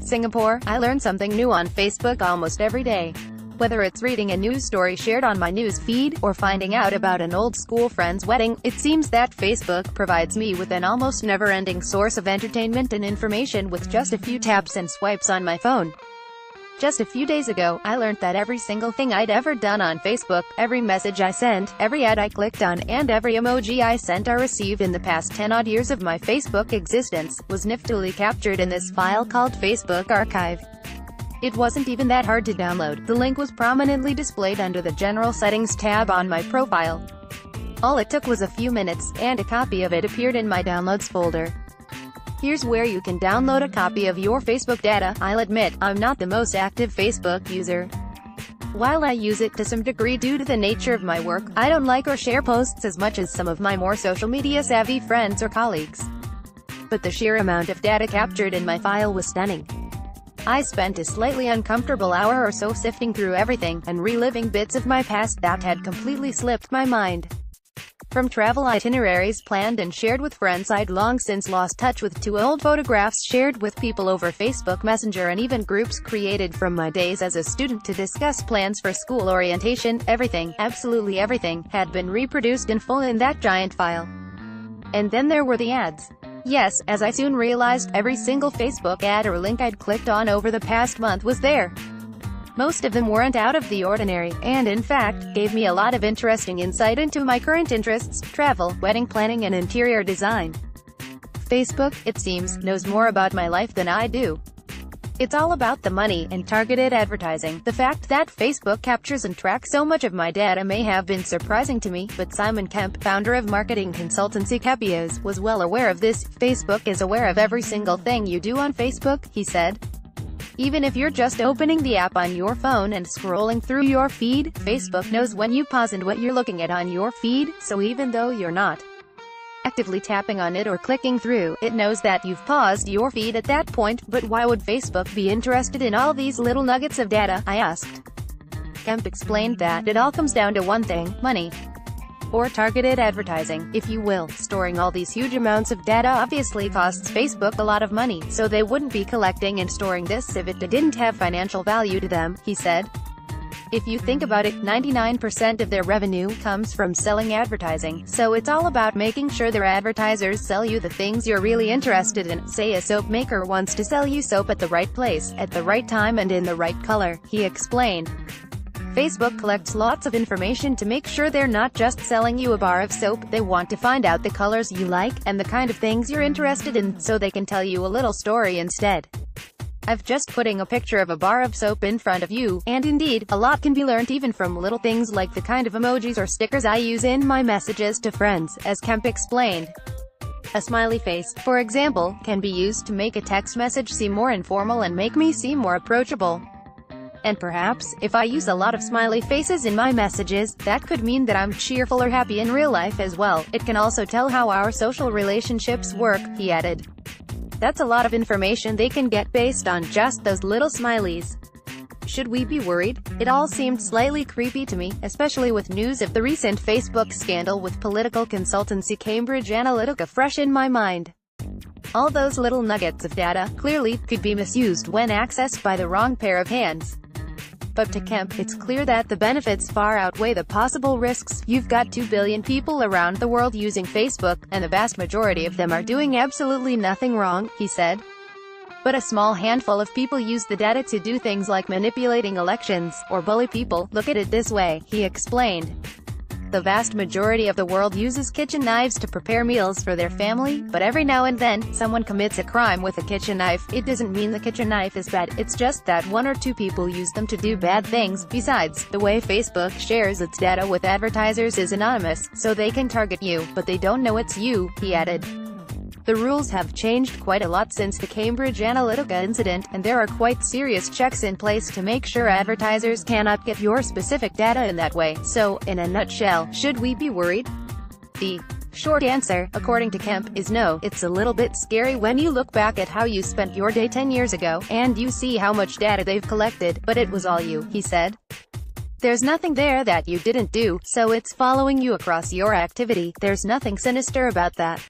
Singapore, I learn something new on Facebook almost every day. Whether it's reading a news story shared on my news feed, or finding out about an old school friend's wedding, it seems that Facebook provides me with an almost never-ending source of entertainment and information with just a few taps and swipes on my phone. Just a few days ago, I learned that every single thing I'd ever done on Facebook, every message I sent, every ad I clicked on, and every emoji I sent or received in the past 10-odd years of my Facebook existence, was niftily captured in this file called Facebook Archive. It wasn't even that hard to download. The link was prominently displayed under the General Settings tab on my profile. All it took was a few minutes, and a copy of it appeared in my Downloads folder. Here's where you can download a copy of your Facebook data. I'll admit, I'm not the most active Facebook user. While I use it to some degree due to the nature of my work, I don't like or share posts as much as some of my more social media savvy friends or colleagues. But the sheer amount of data captured in my file was stunning. I spent a slightly uncomfortable hour or so sifting through everything, and reliving bits of my past that had completely slipped my mind. From travel itineraries planned and shared with friends I'd long since lost touch with, to old photographs shared with people over Facebook Messenger, and even groups created from my days as a student to discuss plans for school orientation, everything, absolutely everything, had been reproduced in full in that giant file. And then there were the ads. Yes, as I soon realized, every single Facebook ad or link I'd clicked on over the past month was there. Most of them weren't out of the ordinary, and in fact, gave me a lot of interesting insight into my current interests: travel, wedding planning, and interior design. Facebook, it seems, knows more about my life than I do. It's all about the money and targeted advertising. The fact that Facebook captures and tracks so much of my data may have been surprising to me, but Simon Kemp, founder of marketing consultancy Kepios, was well aware of this. Facebook is aware of every single thing you do on Facebook, he said. Even if you're just opening the app on your phone and scrolling through your feed, Facebook knows when you pause and what you're looking at on your feed, so even though you're not actively tapping on it or clicking through, it knows that you've paused your feed at that point. But why would Facebook be interested in all these little nuggets of data, I asked. Kemp explained that it all comes down to one thing: money. Or targeted advertising, if you will. Storing all these huge amounts of data obviously costs Facebook a lot of money, so they wouldn't be collecting and storing this if it didn't have financial value to them, he said. If you think about it, 99% of their revenue comes from selling advertising, so it's all about making sure their advertisers sell you the things you're really interested in. Say a soap maker wants to sell you soap at the right place, at the right time, and in the right color, he explained. Facebook collects lots of information to make sure they're not just selling you a bar of soap. They want to find out the colors you like, and the kind of things you're interested in, so they can tell you a little story instead of just putting a picture of a bar of soap in front of you. And indeed, a lot can be learned even from little things like the kind of emojis or stickers I use in my messages to friends, as Kemp explained. A smiley face, for example, can be used to make a text message seem more informal and make me seem more approachable. And perhaps, if I use a lot of smiley faces in my messages, that could mean that I'm cheerful or happy in real life as well. It can also tell how our social relationships work, he added. That's a lot of information they can get based on just those little smileys. Should we be worried? It all seemed slightly creepy to me, especially with news of the recent Facebook scandal with political consultancy Cambridge Analytica fresh in my mind. All those little nuggets of data, clearly, could be misused when accessed by the wrong pair of hands. But to Kemp, it's clear that the benefits far outweigh the possible risks. You've got 2 billion people around the world using Facebook, and the vast majority of them are doing absolutely nothing wrong, he said. But a small handful of people use the data to do things like manipulating elections, or bully people. Look at it this way, he explained. The vast majority of the world uses kitchen knives to prepare meals for their family, but every now and then, someone commits a crime with a kitchen knife. It doesn't mean the kitchen knife is bad, it's just that 1 or 2 people use them to do bad things. Besides, the way Facebook shares its data with advertisers is anonymous, so they can target you, but they don't know it's you, he added. The rules have changed quite a lot since the Cambridge Analytica incident, and there are quite serious checks in place to make sure advertisers cannot get your specific data in that way. So, in a nutshell, should we be worried? The short answer, according to Kemp, is no. It's a little bit scary when you look back at how you spent your day 10 years ago, and you see how much data they've collected, but it was all you, he said. There's nothing there that you didn't do, so it's following you across your activity. There's nothing sinister about that.